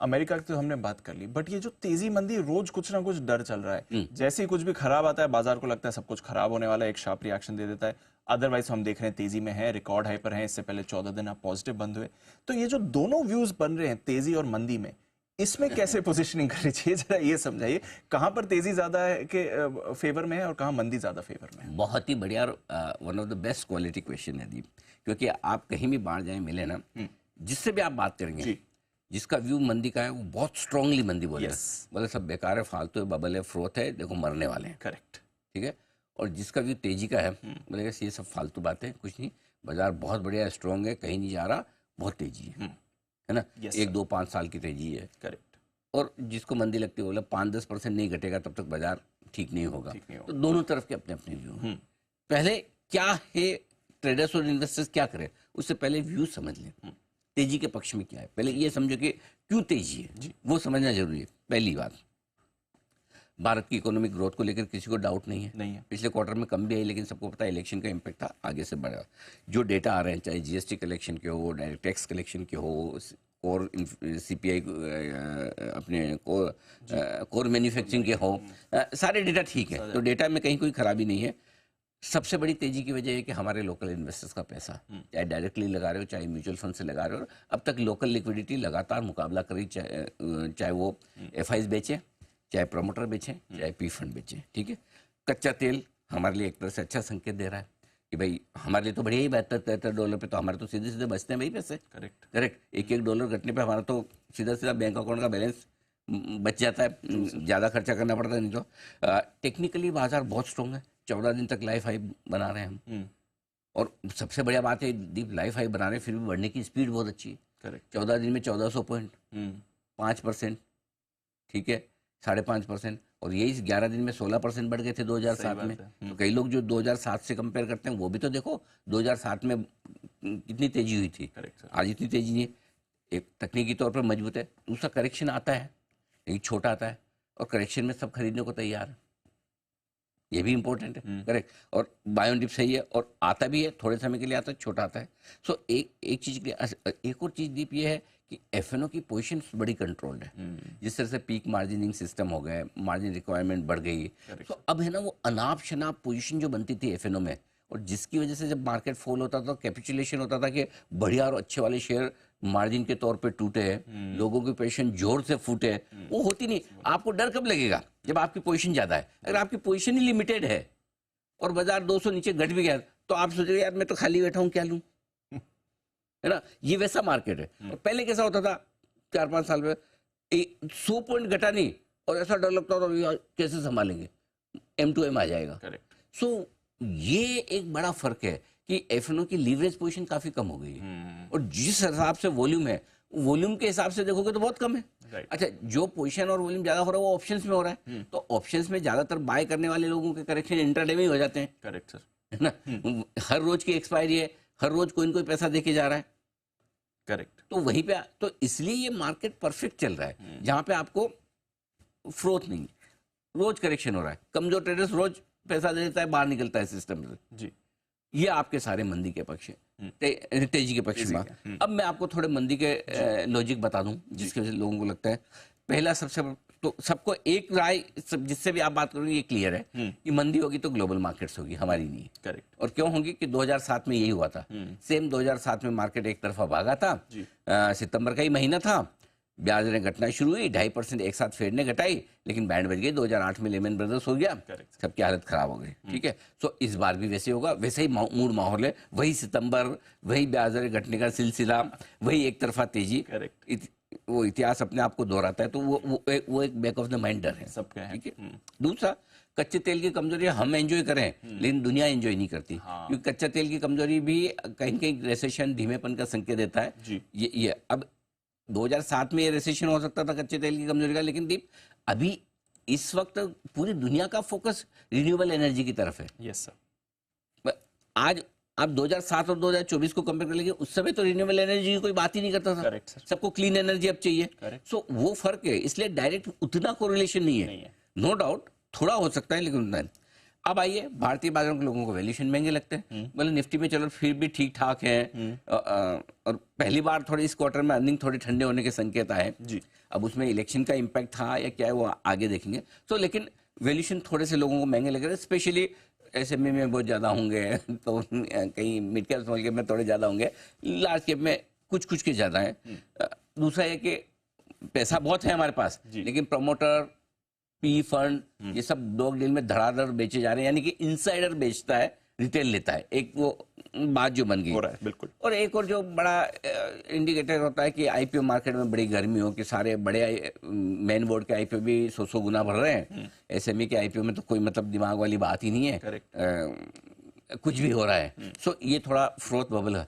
America की तो हमने बात कर ली, बट ये जो तेजी मंदी, रोज कुछ ना कुछ डर चल रहा है। जैसे ही कुछ भी खराब आता है बाजार को लगता है सब कुछ खराब होने वाला है, एक शार्प रिएक्शन दे देता है। अदरवाइज हम देख रहे हैं तेजी में है, रिकॉर्ड हाई पर है, इससे पहले 14 दिन आप पॉजिटिव बंद हुए। तो ये जो दोनों व्यूज बन रहे हैं तेजी और मंदी में, इसमें कैसे पोजीशनिंग करनी चाहिए, जरा ये समझाइए। कहां पर तेजी ज्यादा है के फेवर में है और कहां मंदी ज्यादा फेवर में है? बहुत ही बढ़िया और one of the best quality question है दीप, क्योंकि आप कहीं भी बाहर जाए मिले ना, जिससे भी आप बात करेंगे, जिसका व्यू मंदी का है वो बहुत स्ट्रांगली मंदी बोले बोले सब बेकार है, फालतू है, बबल है, फ्रोथ है, देखो मरने वाले हैं। करेक्ट, ठीक है। और जिसका व्यू तेजी का है बोलेगा ये सब फालतू बातें, कुछ नहीं, बाजार बहुत बढ़िया स्ट्रांग है, कहीं नहीं जा रहा, बहुत तेजी है ना, 1-2-5 साल की तेजी है। करेक्ट। और जिसको मंदी लगती है बोले 5-10% नहीं घटेगा तब तक बाजार ठीक नहीं होगा। तो दोनों तरफ के अपने अपने व्यू हैं। पहले क्या है, ट्रेडर्स और इन्वेस्टर्स क्या करें, उससे पहले व्यू समझ लें, तेजी के पक्ष में क्या है। पहले ये समझो कि क्यों तेजी है, वो समझना जरूरी है। पहली बात, भारत की इकोनॉमिक ग्रोथ को लेकर किसी को डाउट नहीं है। पिछले क्वार्टर में कम भी आई, लेकिन सबको पता है इलेक्शन का इम्पैक्ट था, आगे से बढ़ा। जो डेटा आ रहे हैं, चाहे जीएसटी कलेक्शन के हो, डायरेक्ट टैक्स कलेक्शन के हो, कोर सीपीआई अपने कोर मैन्युफैक्चरिंग के हो, सारे डेटा ठीक है। तो डेटा में कहीं कोई खराबी नहीं है। सबसे बड़ी तेजी की वजह है कि हमारे लोकल इन्वेस्टर्स का पैसा, चाहे डायरेक्टली लगा रहे हो, चाहे म्यूचुअल फंड से लगा रहे हो, अब तक लोकल लिक्विडिटी लगातार मुकाबला करी, चाहे वो एफआईज बेचे, चाहे प्रमोटर बेचें, चाहे पी फंड बेचें। ठीक है। कच्चा तेल हमारे लिए एक तरह से अच्छा संकेत दे रहा है कि भाई हमारे लिए तो बढ़िया ही, $72 पे तो हमारे तो सीधे सीधे बचते हैं भाई पैसे। करेक्ट। $1 घटने पे हमारा तो सीधा सीधा बैंक अकाउंट का बैलेंस बच जाता है, ज़्यादा खर्चा करना पड़ता है नहीं तो। टेक्निकली बाजार बहुत स्ट्रॉन्ग है, 14 दिन तक लाइफ हाई बना रहे हैं हम। और सबसे बढ़िया बात है, डीप लाइफ हाई बना रहे हैं, फिर भी बढ़ने की स्पीड बहुत अच्छी है। करेक्ट। 14 दिन में 1400 पॉइंट, 5%, ठीक है, 5.5%। और यही 11 दिन में 16% बढ़ गए थे 2007 में। तो कई लोग जो 2007 से कंपेयर करते हैं वो भी तो देखो 2007 में कितनी तेजी हुई थी, आज इतनी तेजी नहीं है। एक तकनीकी तौर पर मजबूत है। दूसरा, करेक्शन आता है लेकिन छोटा आता है, और करेक्शन में सब खरीदने को तैयार है, ये भी इंपॉर्टेंट है। करेक्ट। और बायोन डिप सही है, और आता भी है, थोड़े समय के लिए आता है, छोटा आता है। सो एक चीज के लिए, एक और चीज डीप ये है कि एफएनओ की पोजीशन बड़ी कंट्रोल्ड है। जिस तरह से पीक मार्जिनिंग सिस्टम हो गए, मार्जिन रिक्वायरमेंट बढ़ गई, तो अब है ना वो अनाप शनाप पोजीशन जो बनती थी एफएनओ में, और जिसकी वजह से जब मार्केट फॉल होता था, कैपिचुलेशन होता था कि बढ़िया और अच्छे वाले शेयर मार्जिन के तौर पे टूटे हैं, लोगों की पोजीशन जोर से फूटे, वो होती नहीं। आपको डर कब लगेगा, जब आपकी पोजीशन ज्यादा है। अगर आपकी पोजीशन ही लिमिटेड है और बाजार 200 नीचे घट भी गया, तो आप सोचेंगे यार मैं तो खाली बैठा हूं, क्या लूं, है ना। ये वैसा मार्केट है। और पहले कैसा होता था, 4-5 साल में 100 पॉइंट घटा नहीं और ऐसा डर लगता था कैसे संभालेंगे, M2M आ जाएगा। सो ये एक बड़ा फर्क है कि एफएनओ की लीवरेज पोजीशन काफी कम हो गई है, और जिस हिसाब से वॉल्यूम है, वॉल्यूम के हिसाब से देखोगे तो बहुत कम है। अच्छा, जो पोजीशन और वॉल्यूम ज्यादा हो रहा है वो ऑप्शंस में हो रहा है, तो ऑप्शंस में ज्यादातर बाय करने वाले लोगों के करेक्शन इंट्राडे में ही हो जाते हैं। करेक्ट सर, है ना। हर रोज की एक्सपायरी है, हर रोज कोई न कोई पैसा देके जा रहा है। करेक्ट। तो वहीं पे, तो इसलिए ये मार्केट परफेक्ट चल रहा है, जहां पे आपको फ्रोथ नहीं, रोज करेक्शन हो रहा है, कमजोर ट्रेडर्स रोज पैसा दे देता है, बाहर निकलता है सिस्टम से जी। ये आपके सारे मंदी के पक्ष है, तेजी के पक्ष में। अब मैं आपको थोड़े मंदी के लॉजिक बता दूं, जिसके वजह से लोगों को लगता है। पहला, सबसे तो सबको एक राय, जिससे भी आप बात करोगे ये क्लियर है कि मंदी होगी तो ग्लोबल मार्केट्स होगी, हमारी नहीं। करेक्ट। और क्यों होगी कि 2007 में यही हुआ था। सेम 2007 में मार्केट एक तरफा भागा था, सितंबर का ही महीना था, ब्याज दरें घटना शुरू हुई, 2.5% एक साथ फेड ने घटाई, लेकिन बैंड बज गई। 2008 में लेमन ब्रदर्स हो गया, सबकी हालत खराब हो गई। ठीक है। सो इस बार भी वैसे होगा, वैसे ही मूड माहौल है, वही सितंबर, वही ब्याज दरें घटने का सिलसिला, वही एक तरफा तेजी। वो इतिहास अपने आप को दोहराता है, तो वो एक बैक ऑफ द माइंड डर है सबका। ठीक है। दूसरा, कच्चे तेल की कमजोरी हम एंजॉय करें लेकिन दुनिया एंजॉय नहीं करती, क्योंकि कच्चा तेल की कमजोरी भी कहीं कहीं रेसेशन, धीमेपन का संकेत देता है। ये अब 2007 में ये रेसेशन हो सकता था कच्चे तेल की कमजोरी का, लेकिन दीप अभी इस वक्त पूरी दुनिया का फोकस रिन्यूएबल एनर्जी की तरफ है। Yes sir. आज आप 2007 और 2024 को कंपेयर कर लेंगे, उस समय तो रिन्यूएबल एनर्जी की कोई बात ही नहीं करता था। Correct sir. सबको क्लीन एनर्जी अब चाहिए। सो वो फर्क है, इसलिए डायरेक्ट उतना कोरिलेशन नहीं है। नो डाउट थोड़ा हो सकता है, लेकिन उतना नहीं। अब आइए भारतीय बाजारों के लोगों को वैल्यूएशन महंगे लगते हैं, बोले निफ्टी में चलो फिर भी ठीक ठाक है, और पहली बार थोड़ी इस क्वार्टर में अर्निंग थोड़े ठंडे होने के संकेत आए जी। अब उसमें इलेक्शन का इम्पैक्ट था या क्या है वो आगे देखेंगे। तो लेकिन वैल्यूएशन थोड़े से लोगों को महंगे लग रहे हैं, स्पेशली एसएमई में बहुत ज़्यादा होंगे, तो कहीं मिड कैप स्मॉल कैप में थोड़े ज़्यादा होंगे, लार्ज कैप में कुछ कुछ के ज़्यादा है। दूसरा है कि पैसा बहुत है हमारे पास, लेकिन प्रमोटर पी फंड ये सब डॉग डील में धड़ाधड़ बेचे जा रहे हैं, यानी कि इनसाइडर बेचता है, रिटेल लेता है, एक वो बात जो बन गई हो रहा है बिल्कुल। और एक और जो बड़ा इंडिकेटर होता है कि आईपीओ मार्केट में बड़ी गर्मी हो, कि सारे बड़े मेन बोर्ड के आईपीओ भी 100 गुना बढ़ रहे हैं, एसएमई के आईपीओ में तो कोई मतलब दिमाग वाली बात ही नहीं है, कुछ भी हो रहा है। सो ये थोड़ा फ्रोथ बबल है।